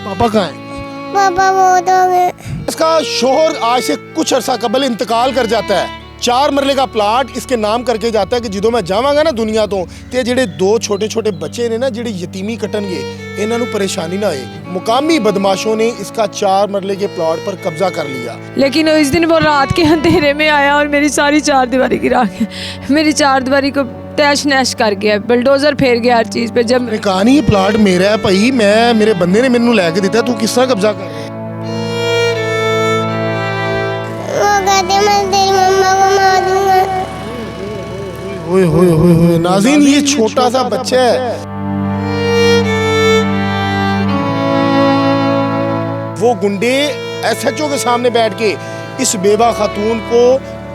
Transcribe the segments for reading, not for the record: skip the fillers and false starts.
पापा कहाँ हैं? पापा बहुत हो गए। इसका शोहर आज से कुछ अरसा कबल इंतकाल कर जाता है। 4 मरले का प्लाट इसके नाम करके जाता है कि ਜਦੋਂ मैं जावांगा ना दुनिया तो ते ਜਿਹੜੇ 2 छोटे-छोटे बच्चे ने ना ਜਿਹੜੇ यतीमी कटणगे ਇਹਨਾਂ ਨੂੰ परेशानी ना होए। मुकामी बदमाशों ने इसका 4 मरले के प्लॉट पर कब्जा कर लिया। लेकिन इस दिन वो रात के अंधेरे में आया और मेरी सारी चारदीवारी गिरा के मेरी चारदीवारी को तैश नैश कर गया, बुलडोजर फेर गया हर चीज़ पे। जब मैं कहा नहीं ये प्लाट मेरा है भाई, मैं मेरे बंदे ने मैनू लैके दिता, तू किस तरह कब्जा कर? वो कहते मैं तेरी मम्मा को मार दूंगा। ओए होए होए होए नाज़रीन, ये छोटा सा बच्चा है, वो गुंडे एसएचओ के सामने बैठ के इस बेवा खातून को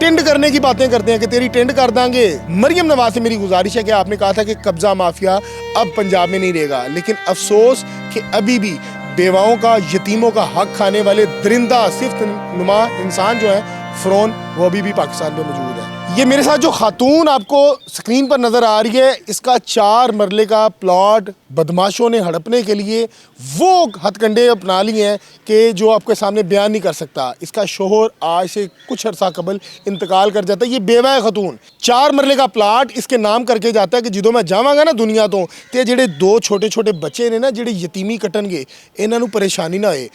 टेंड करने की बातें करते हैं कि तेरी टेंड कर देंगे। मरियम नवाज से मेरी गुजारिश है कि आपने कहा था कि कब्जा माफिया अब पंजाब में नहीं रहेगा, लेकिन अफसोस कि अभी भी बेवाओं का, यतीमों का हक खाने वाले दरिंदा सिफ्त नुमा इंसान जो है फ़िरौन, वो अभी भी पाकिस्तान में मौजूद है। ये मेरे साथ जो खातून आपको स्क्रीन पर नज़र आ रही है, इसका 4 मरले का प्लॉट बदमाशों ने हड़पने के लिए वो हथकंडे अपना लिए हैं कि जो आपके सामने बयान नहीं कर सकता। इसका शोहर आज से कुछ अरसा कबल इंतकाल कर जाता है। ये बेवा है खातून, 4 मरले का प्लाट इसके नाम करके जाता है कि ਜਦੋਂ मैं जावांगा ना दुनिया तो ते ਜਿਹੜੇ 2 छोटे-छोटे बच्चे ने ना ਜਿਹੜੇ यतीमी कटणगे ਇਹਨਾਂ ਨੂੰ परेशानी ना होए।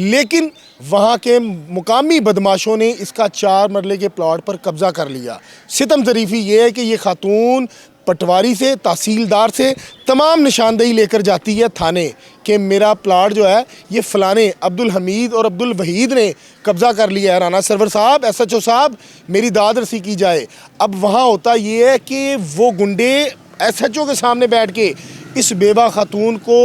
लेकिन वहाँ के मुकामी बदमाशों ने इसका 4 मरले के प्लॉट पर कब्जा कर लिया। सितम ज़रीफ़ी ये है कि ये खातून पटवारी से, तहसीलदार से तमाम निशानदेही लेकर जाती है थाने कि मेरा प्लाट जो है ये फ़लाने अब्दुल हमीद और अब्दुल वहीद ने कब्ज़ा कर लिया है। राना सरवर साहब, एसएचओ साहब, मेरी दाद रसी की जाए। अब वहाँ होता ये है कि वो गुंडे एसएचओ के सामने बैठ के इस बेवा खातून को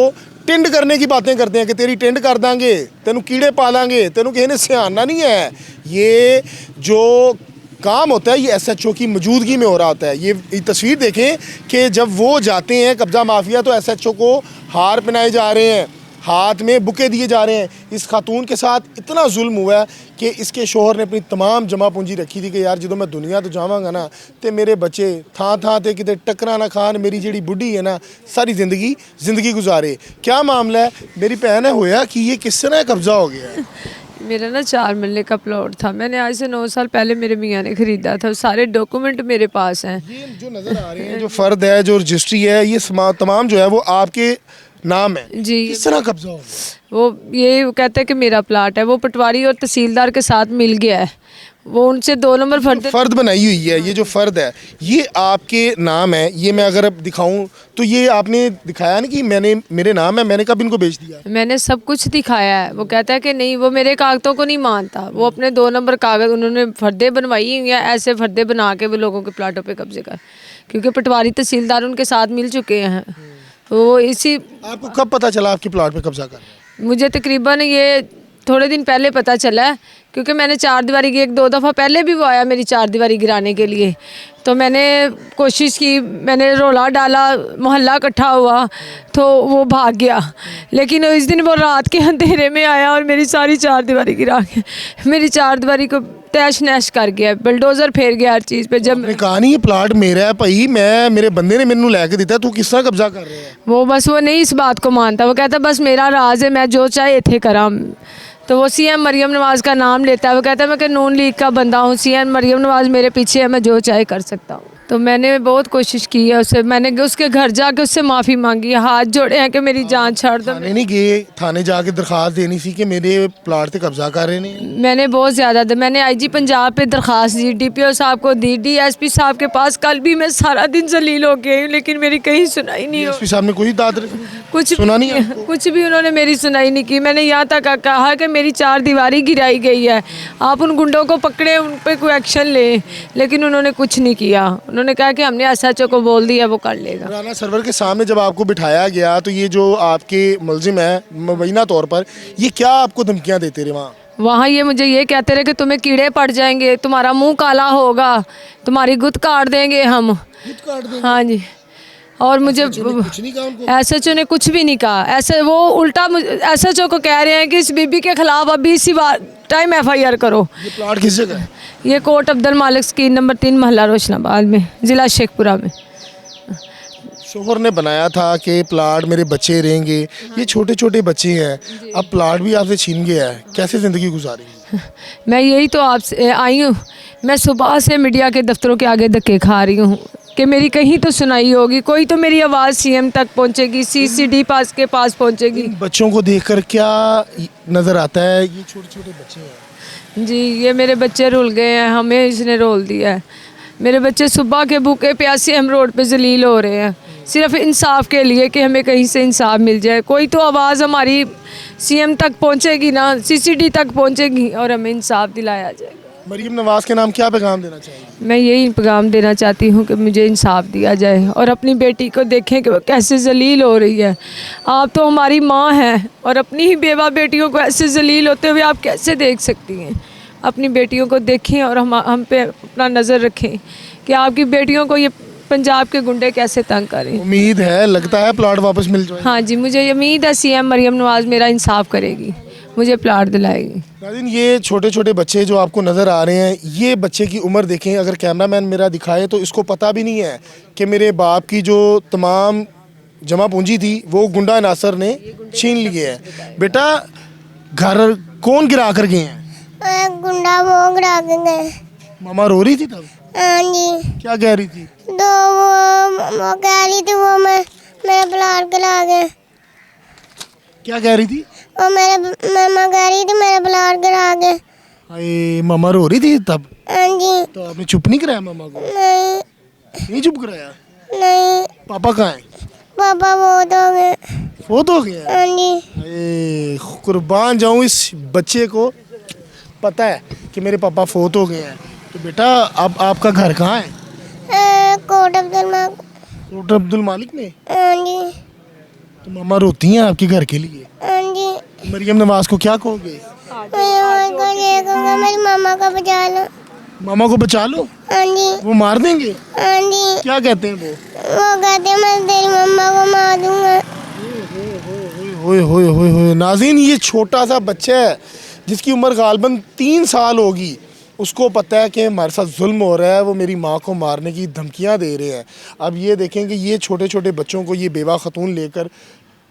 टेंड करने की बातें करते हैं कि तेरी टेंड कर देंगे, तेनू कीड़े पालांगे, तेनू किसी ने सियाना नहीं है। ये जो काम होता है ये एसएचओ की मौजूदगी में हो रहा होता है। ये तस्वीर देखें कि जब वो जाते हैं कब्जा माफिया तो एसएचओ को हार पहनाए जा रहे हैं, हाथ में बुके दिए जा रहे हैं। इस खातून के साथ इतना जुल्म हुआ है कि इसके शोहर ने अपनी तमाम जमा पूंजी रखी थी कि यार जो मैं दुनिया तो जावांगा ना तो मेरे बच्चे थां थां ते किते टकरा ना खान, मेरी जी बुढ़ी है ना सारी ज़िंदगी गुजारे। क्या मामला है मेरी भैन है, होया कि ये किस तरह कब्जा हो गया है? मेरा ना 4 मरले का प्लॉट था, मैंने आज से 9 साल पहले मेरे मियाँ ने ख़रीदा था। सारे डॉक्यूमेंट मेरे पास हैं। ये जो नज़र आ रहे हैं, जो फ़र्द है, जो रजिस्ट्री है, ये तमाम जो है वो आपके नाम है जी। किस तरह कब्जा हो गया? वो ये कहते हैं कि मेरा प्लाट है, वो पटवारी और तहसीलदार के साथ मिल गया है, वो उनसे 2 नंबर फ़र्द बनाई हुई है। ये जो फ़र्द है ये आपके नाम है। ये मैं अगर अब दिखाऊं तो ये आपने दिखाया ना कि मेरे नाम है, मैंने कब इनको बेच दिया? मैंने सब कुछ दिखाया है। वो कहता है कि नहीं, वो मेरे कागज़ों को नहीं मानता। वो अपने 2 नंबर कागज़ उन्होंने फर्दे बनवाई हुई हैं, ऐसे फर्दे बना के वो लोगों के प्लाटों पे कब्जे कर, क्योंकि पटवारी तहसीलदार उनके साथ मिल चुके हैं। तो इसी आपको कब पता चला आपके प्लाट पे कब्जा कर? मुझे तकरीबन ये थोड़े दिन पहले पता चला है, क्योंकि मैंने चारदीवारी की 1-2 दफ़ा पहले भी वो आया मेरी चारदीवारी गिराने के लिए, तो मैंने कोशिश की, मैंने रोला डाला, मोहल्ला इकट्ठा हुआ तो वो भाग गया। लेकिन इस दिन वो रात के अंधेरे में आया और मेरी सारी चारदीवारी गिरा के मेरी चारदीवारी को तैश नैश कर गया, बुलडोजर फेर गया हर चीज़ पे। जब मैं कहा नहीं ये प्लाट मेरा है भाई, मैं मेरे बंदे ने मैनू लैके दिता, तू किस तरह कब्जा कर रहे हैं? वो नहीं इस बात को मानता। वो कहता बस मेरा राज है, मैं जो चाहे इथे करा। तो वो सीएम मरियम नवाज़ का नाम लेता है। वो कहता है मैं कि नून लीग का बंदा हूँ, सीएम मरियम नवाज़ मेरे पीछे है, मैं जो चाहे कर सकता हूँ। तो मैंने बहुत कोशिश की है उससे, मैंने उसके घर जाके उससे माफ़ी मांगी है, हाथ जोड़े हैं कि मेरी जान छाड़ दो। थाने नहीं गए? थाने जाके दरख्वास्त देनी सी कि मेरे प्लाट पे कब्जा कर रहे हैं? मैंने बहुत ज़्यादा मैंने आईजी पंजाब पे दरख्वास्त दी, डीपीओ साहब को दी, डीएसपी साहब के पास कल भी मैं सारा दिन जलील हो गई हूँ, लेकिन मेरी कहीं सुनाई नहीं हो। डीएसपी साहब ने कोई दाद कुछ सुना नहीं है? कुछ भी उन्होंने मेरी सुनाई नहीं की। मैंने यहाँ तक कहा कि मेरी चारदीवारी गिराई गई है, आप उन गुंडों को पकड़े, उन पर कोई एक्शन लें, लेकिन उन्होंने कुछ नहीं किया। उन्होंने कहा कि हमने एसएचओ को बोल दिया, वो कर लेगा। राना सरवर के सामने जब आपको बिठाया गया तो ये जो आपके मुलजिम है मुबैना तौर पर, ये क्या आपको धमकियाँ देते रहे वहाँ? ये मुझे ये कहते रहे कि तुम्हें कीड़े पड़ जाएंगे, तुम्हारा मुंह काला होगा, तुम्हारी गुद काट देंगे हम। हाँ जी। और मुझे एसएचओ ने कुछ भी नहीं कहा। ऐसे वो उल्टा एसएचओ को कह रहे हैं कि इस बीबी के खिलाफ अभी इसी टाइम एफआईआर करो। ये प्लाट किस जगह है? ये कोट अब्दुल मालिक स्कीम नंबर 3 महला रोशनाबाद में, ज़िला शेखपुरा में। शोहर ने बनाया था कि प्लाट मेरे बच्चे रहेंगे, ये छोटे छोटे बच्चे हैं, अब प्लाट भी आपसे छीन गया है, कैसे ज़िंदगी गुजारेंगे? मैं यही तो आपसे आई हूँ। मैं सुबह से मीडिया के दफ्तरों के आगे धक्के खा रही हूँ कि मेरी कहीं तो सुनाई होगी, कोई तो मेरी आवाज़ सीएम तक पहुँचेगी, सीसीडी पास के पास पहुँचेगी। बच्चों को देखकर क्या नज़र आता है? ये छोटे छोटे बच्चे हैं। जी, ये मेरे बच्चे रुल गए हैं, हमें इसने रोल दिया है। मेरे बच्चे सुबह के भूखे प्यासे हम रोड पे जलील हो रहे हैं, सिर्फ इंसाफ के लिए कि हमें कहीं से इंसाफ मिल जाए। कोई तो आवाज़ हमारी सीएम तक पहुंचेगी ना, सीसीडी तक पहुंचेगी और हमें इंसाफ दिलाया जाएगा। मरीम नवाज़ के नाम क्या पैगाम देना चाहिए? मैं यही पैगाम देना चाहती हूँ कि मुझे इंसाफ दिया जाए और अपनी बेटी को देखें कि वो कैसे जलील हो रही है। आप तो हमारी माँ हैं और अपनी ही बेवा बेटियों को ऐसे जलील होते हुए आप कैसे देख सकती हैं? अपनी बेटियों को देखें और हम पे अपना नज़र रखें कि आपकी बेटियों को ये पंजाब के गुंडे कैसे तंग करें। उम्मीद है, लगता है प्लाट वापस मिल जाए। हाँ जी, मुझे उम्मीद है सीएम मरियम नवाज़ मेरा इंसाफ करेगी, मुझे प्लाट दिलाएगी। नाज़रीन, ये छोटे छोटे बच्चे जो आपको नज़र आ रहे हैं, ये बच्चे की उम्र देखें, अगर कैमरामैन मेरा दिखाए तो इसको पता भी नहीं है कि मेरे बाप की जो तमाम जमा पूंजी थी वो गुंडा नासर ने छीन लिए है। बेटा, घर कौन गिरा कर गए हैं? गुंडा वो गिरा के गए। मामा रो रही थी तब? हाँ जी, क्या कह रही थी? तो वो कह रही थी वो मेरा प्लाट गिरा गए। क्या कह रही थी? वो मेरे मामा कह रही थी मेरा प्लाट गिरा गए। अरे मामा रो रही थी तब? हाँ जी। तो आपने चुप नहीं कराया मामा को? नहीं नहीं चुप कराया? नहीं, पापा कहाँ हैं? पापा बहुत हो गए। फोत हो गया? हाँ जी। अरे कुर्बान जाऊं इस बच्चे को पता है कि मेरे पापा फोत हो गए हैं। तो बेटा, अब आपका घर कहाँ है? कोट अब्दुल मालिक। कोट अब्दुल मालिक में? हाँ जी। तो मामा रोती हैं आपके घर के लिए? हाँ जी। मरियम नवाज को क्या कहोगे? मैं ये कहूँगा मेरी मामा का बचा लो। मामा को बचा लो। हाँ जी। वो मार देंगे? हाँ जी। क्या कहते हैं वो? वो कहते हैं मैं तेरी मम्मा को मार दूंगा। होए होए होए होए। नाज़रीन, ये छोटा सा बच्चा है जिसकी उम्र गालबन 3 साल होगी, उसको पता है कि हमारे साथ जुल्म हो रहा है, वो मेरी माँ को मारने की धमकियाँ दे रहे हैं। अब ये देखें कि ये छोटे छोटे बच्चों को ये बेवा खतून लेकर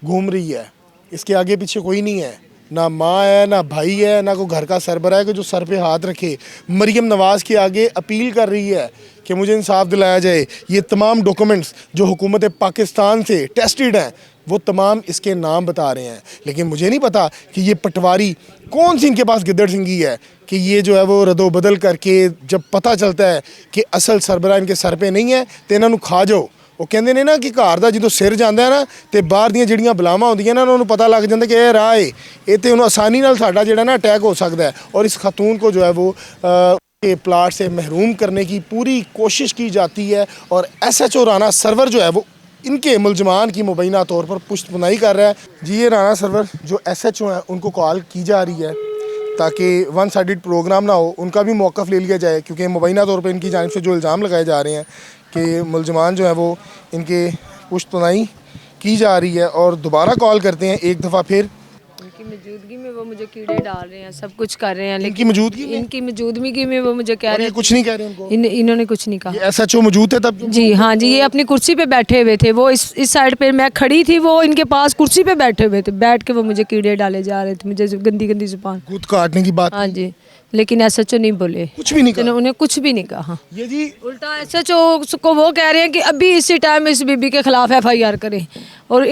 घूम रही है, इसके आगे पीछे कोई नहीं है, ना माँ है, ना भाई है, ना कोई घर का सरबराह है कि जो सर पे हाथ रखे। मरियम नवाज़ के आगे अपील कर रही है कि मुझे इंसाफ दिलाया जाए। ये तमाम डॉक्यूमेंट्स जो हुकूमत पाकिस्तान से टेस्टेड हैं वो तमाम इसके नाम बता रहे हैं, लेकिन मुझे नहीं पता कि ये पटवारी कौन सी इनके पास गिद्दड़ सिंगी है कि ये जो है वो रदो-बदल करके जब पता चलता है कि असल सरबराह इनके सर पे नहीं है तो इन्हों खा जाओ। वो कहते ने ना कि घर का जो सिर जाता है ना तो बाहर दी जड़ियाँ बलावां होंदियां ना उन्होंने पता लग जाता कि यह राह है, ये तो उन्होंने आसानी नाल साडा जिहड़ा ना अटैक हो सकता है। और इस खातून को जो है वो के प्लाट से महरूम करने की पूरी कोशिश की जाती है और SHO राना सरवर जो है वो इनके मुलजमान की मुबैना तौर पर पुष्टपुनाई कर रहा है। जी, ये राना सरवर जो SHO हैं उनको कॉल की जा रही है ताकि वन साइडेड प्रोग्राम ना हो, उनका भी मौक़िफ़ ले लिया जाए, क्योंकि मुबैना तौर पर इनकी जानिब से जो इल्ज़ाम लगाए जा रहे हैं कि मुलजमान जो है वो इनके पुष्टपुनाई की जा रही है। और दोबारा कॉल करते हैं एक दफ़ा फिर। इनकी मौजूदगी में वो मुझे कीड़े डाल रहे हैं, सब कुछ कर रहे हैं, इनकी लेकिन मौजूदगी में? इनकी मौजूदगी में वो मुझे कह और रहे ये हैं कुछ नहीं कह रहे उनको? इन्होंने कुछ नहीं कहा। ये SHO मौजूद थे तब? जी हाँ जी, ये अपनी कुर्सी पे बैठे हुए थे, वो इस साइड पे मैं खड़ी थी, वो इनके पास कुर्सी पे बैठे हुए थे, बैठ के वो मुझे कीड़े डाले जा रहे थे, मुझे गंदी गंदी जुबान। खुद काटने की बात? हाँ जी, लेकिन SHO नहीं बोले, कुछ भी नहीं कहा? उन्हें कुछ भी नहीं कहा। ये जी उल्टा SHO को वो कह रहे हैं कि अभी इसी टाइम इस बीबी के खिलाफ FIR करें। और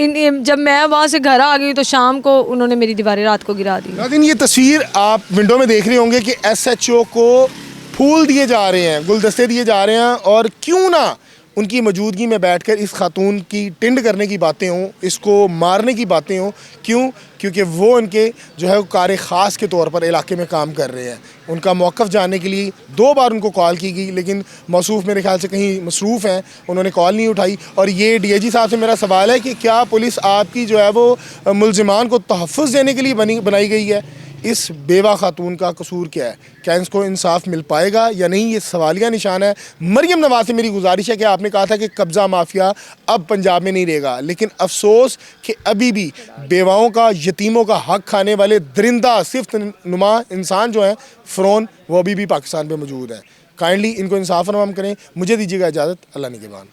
जब मैं वहाँ से घर आ गई तो शाम को उन्होंने मेरी दीवारें रात को गिरा दी। नाज़रीन, ये तस्वीर आप विंडो में देख रहे होंगे कि SHO को फूल दिए जा रहे हैं, गुलदस्ते दिए जा रहे हैं, और क्यों ना उनकी मौजूदगी में बैठकर इस खातून की टिंड करने की बातें हों, इसको मारने की बातें हों। क्यों? क्योंकि वो इनके जो है कार ख़ास के तौर पर इलाके में काम कर रहे हैं। उनका मौक़िफ़ जानने के लिए 2 बार उनको कॉल की गई, लेकिन मौसूफ़ मेरे ख्याल से कहीं मसरूफ़ हैं, उन्होंने कॉल नहीं उठाई। और ये DIG साहब से मेरा सवाल है कि क्या पुलिस आपकी जो है वो मुलज़िमान को तहफ़्फ़ुज़ देने के लिए बनाई गई है? इस बेवा खातून का कसूर क्या है? क्या इसको इंसाफ मिल पाएगा या नहीं, ये सवालिया निशान है। मरियम नवाज़ से मेरी गुजारिश है कि आपने कहा था कि कब्ज़ा माफिया अब पंजाब में नहीं रहेगा, लेकिन अफसोस कि अभी भी बेवाओं का, यतीमों का हक खाने वाले दरिंदा सिफ्त नुमा इंसान जो हैं फ़िरौन, वो अभी भी पाकिस्तान में मौजूद हैं। काइंडली इनको इंसाफ फराहम करें। मुझे दीजिएगा इजाज़त। अल्लाह निगहबान।